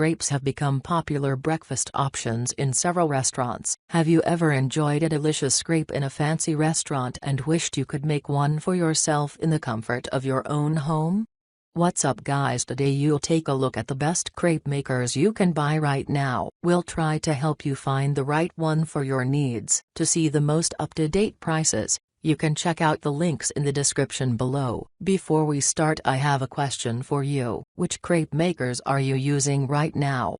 crepes have become popular breakfast options in several restaurants. Have you ever enjoyed a delicious crepe in a fancy restaurant and wished you could make one for yourself in the comfort of your own home? What's up guys, today you'll take a look at the best crepe makers you can buy right now. We'll try to help you find the right one for your needs. To see the most up-to-date prices, you can check out the links in the description below. Before we start, I have a question for you. Which crepe makers are you using right now?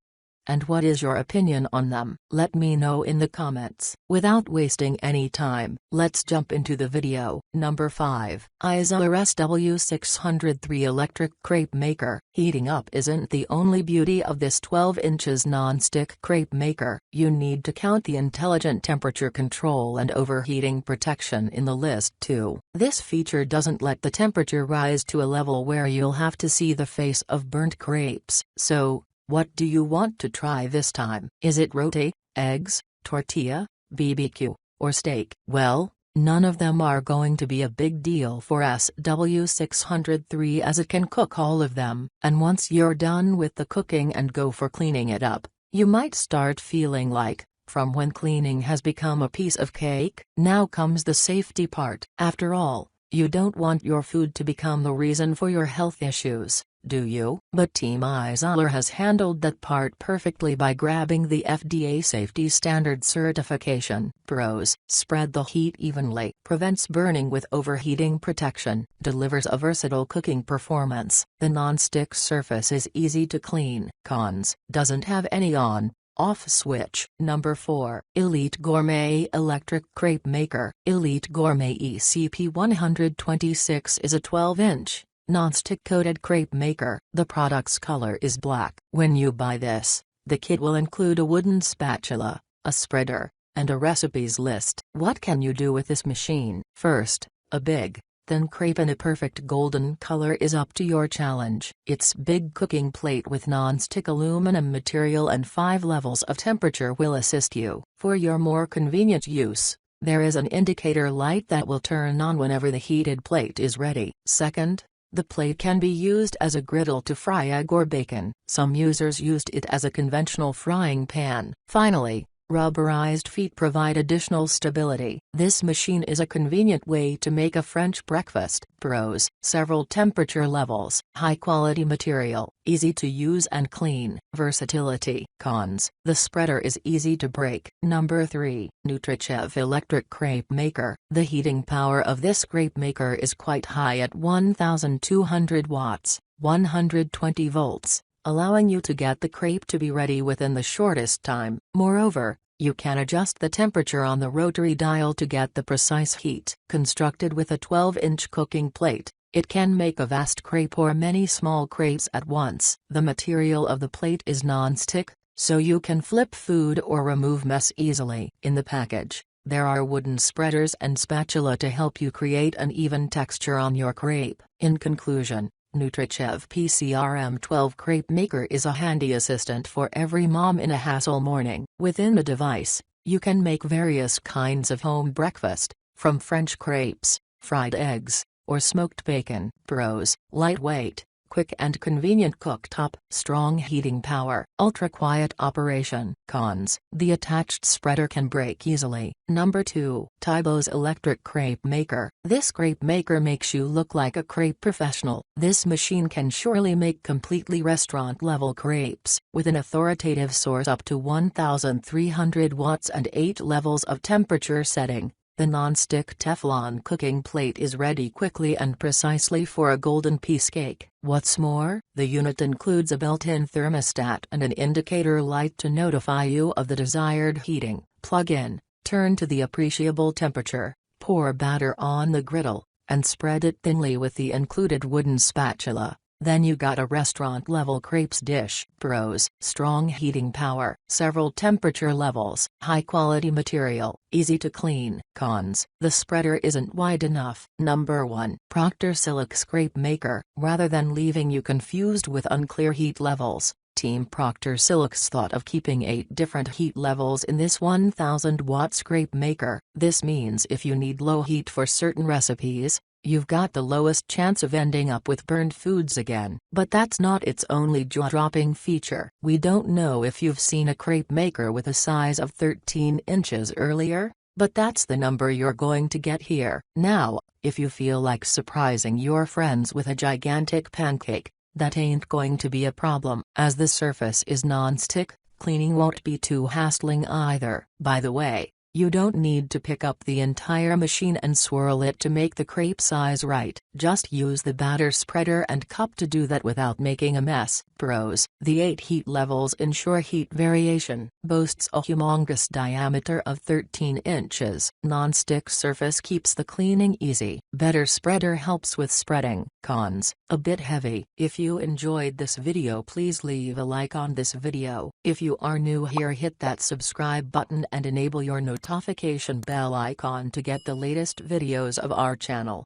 And what is your opinion on them? Let me know in the comments. Without wasting any time, let's jump into the video. Number 5. ISILER SW603 Electric Crepe Maker. Heating up isn't the only beauty of this 12 inches non-stick crepe maker. You need to count the intelligent temperature control and overheating protection in the list too. This feature doesn't let the temperature rise to a level where you'll have to see the face of burnt crepes. So, what do you want to try this time? Is it roti, eggs, tortilla, BBQ, or steak? Well, none of them are going to be a big deal for SW603 as it can cook all of them. And once you're done with the cooking and go for cleaning it up, you might start feeling like, from when cleaning has become a piece of cake. Now comes the safety part. After all, you don't want your food to become the reason for your health issues, do you? But Team ISILER has handled that part perfectly by grabbing the FDA Safety Standard certification. Pros: spread the heat evenly, prevents burning with overheating protection, delivers a versatile cooking performance. The non-stick surface is easy to clean. Cons: doesn't have any on/off switch. Number 4. Elite Gourmet Electric Crepe Maker. Elite Gourmet ECP126 is a 12-inch non-stick coated crepe maker. The product's color is black. When you buy this, the kit will include a wooden spatula, a spreader, and a recipes list. What can you do with this machine? First, a big, thin crepe in a perfect golden color is up to your challenge. Its big cooking plate with non-stick aluminum material and 5 levels of temperature will assist you. For your more convenient use, there is an indicator light that will turn on whenever the heated plate is ready. Second, the plate can be used as a griddle to fry egg or bacon. Some users used it as a conventional frying pan. Finally, rubberized feet provide additional stability. This machine is a convenient way to make a French breakfast. Pros: several temperature levels, high-quality material, easy to use and clean. Versatility. Cons: the spreader is easy to break. Number 3. NUTRICHEF Electric Crepe Maker. The heating power of this crepe maker is quite high at 1200 watts, 120 volts. Allowing you to get the crepe to be ready within the shortest time. Moreover, you can adjust the temperature on the rotary dial to get the precise heat. Constructed with a 12-inch cooking plate, it can make a vast crepe or many small crepes at once. The material of the plate is non-stick, so you can flip food or remove mess easily. In the package, there are wooden spreaders and spatula to help you create an even texture on your crepe. In conclusion, NUTRICHEF PCRM12 Crepe Maker is a handy assistant for every mom in a hassle morning. Within the device, you can make various kinds of home breakfast, from French crepes, fried eggs, or smoked bacon. Pros: lightweight, quick and convenient cooktop, strong heating power, ultra-quiet operation. Cons: the attached spreader can break easily. Number 2. Tibos Electric Crepe Maker. This crepe maker makes you look like a crepe professional. This machine can surely make completely restaurant-level crepes, with an authoritative source up to 1300 watts and 8 levels of temperature setting. The non-stick Teflon cooking plate is ready quickly and precisely for a golden piece cake. What's more, the unit includes a built-in thermostat and an indicator light to notify you of the desired heating. Plug in, turn to the appreciable temperature, pour batter on the griddle, and spread it thinly with the included wooden spatula. Then you got a restaurant-level crepes dish. Pros: strong heating power, several temperature levels, high-quality material, easy to clean. Cons: the spreader isn't wide enough. Number 1. Proctor Silex Crepe Maker. Rather than leaving you confused with unclear heat levels, Team Proctor Silex thought of keeping 8 different heat levels in this 1000 watt crepe maker. This means if you need low heat for certain recipes, you've got the lowest chance of ending up with burned foods again. But that's not its only jaw-dropping feature. We don't know if you've seen a crepe maker with a size of 13 inches earlier, but that's the number you're going to get here. Now, if you feel like surprising your friends with a gigantic pancake, that ain't going to be a problem. As the surface is non-stick, cleaning won't be too hassling either. By the way, you don't need to pick up the entire machine and swirl it to make the crepe size right. Just use the batter spreader and cup to do that without making a mess. Pros: the 8 heat levels ensure heat variation. Boasts a humongous diameter of 13 inches. Non-stick surface keeps the cleaning easy. Batter spreader helps with spreading. Cons: a bit heavy. If you enjoyed this video, please leave a like on this video. If you are new here, hit that subscribe button and enable your notification bell icon to get the latest videos of our channel.